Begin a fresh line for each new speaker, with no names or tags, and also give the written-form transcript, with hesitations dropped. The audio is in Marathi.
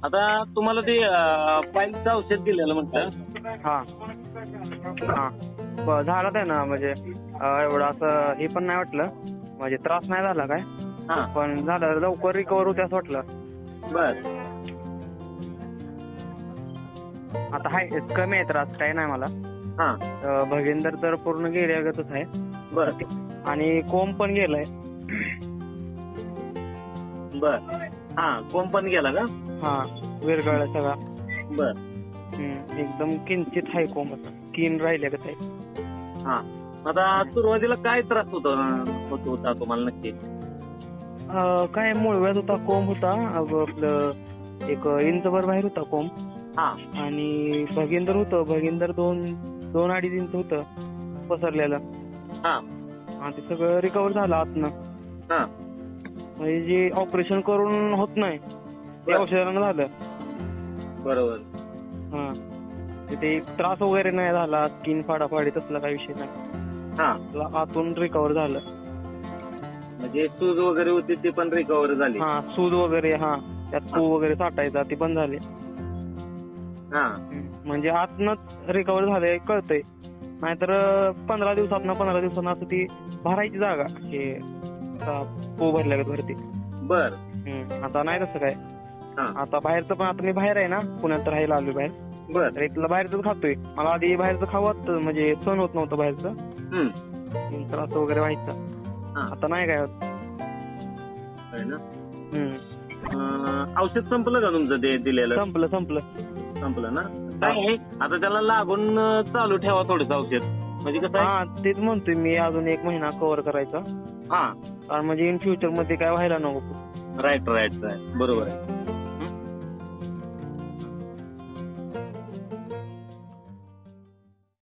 आता तुम्हाला ते पाईलचं औषध दिलेलं म्हणतं.
हा हा झाला आहे ना, म्हणजे एवढं असं हे पण नाही वाटलं, म्हणजे त्रास नाही झाला काय,
हा
पण झालं लवकर रिकवर होते असं वाटलं.
बर.
आता हाय कमी आहे त्रास, काय नाही मला.
हा
भगेंदर तर पूर्ण गेल्यागतच आहे
बर
आणि कोंब पण गेलाय.
बर. हा कोंब पण गेला का?
हा विरगळला सगळा.
बर.
एकदम किंचित आहे कोंब, स्किन राहिल्यागत आहे.
हा आता सुरुवातीला काय त्रास होता तुम्हाला नक्की?
काय मुळव्यात होता, कोंब होता, आपलं 1 इंचभर बाहेर होता कोंब.
हा
आणि भगेंदर होतं, भगेंदर 2-2.5 इंच होतं पसरलेलं.
हा
ते सगळं रिकवर झालं आतनं.
हा
म्हणजे जे ऑपरेशन करून होत नाही ते औषधानं झालं.
बरोबर.
हा ते त्रास वगैरे नाही झाला, स्किन फाडाफाडी तसला काही विषय नाही.
हा
आतून रिकवर झालं.
म्हणजे सूज वगैरे होती ती पण रिकव्हर झाली.
हा सूज वगैरे, त्यात पू वगैरे साठायचा ते पण झाले.
हा
म्हणजे आतनच रिकवर झाले कळतंय. नाहीतर 15 दिवसांना असं ती भरायची जागा, हे पू भरल्यागत भरते.
बर.
आता नाही तसं काय.
हा.
आता बाहेरचं पण, आता मी बाहेर आहे ना, पुण्यात राहायला आलोय बाहेर.
बर.
तर इथलं बाहेरच खातोय. मला आधी बाहेरचं खावत, म्हणजे सण होत नव्हतं बाहेरचं, त्रास वगैरे व्हायचा. आता नाही काय होत.
आहे ना. औषध संपलं का तुमचं ते दिलेलं? संपलं ना. काय आहे आता त्याला लागून चालू ठेवा थोडंसं औषध, म्हणजे कसं आहे.
तेच म्हणतोय मी, अजून 1 महिना कव्हर करायचा.
हा
कारण म्हणजे इन फ्युचर मध्ये काय व्हायला नको.
राईट बरोबर आहे.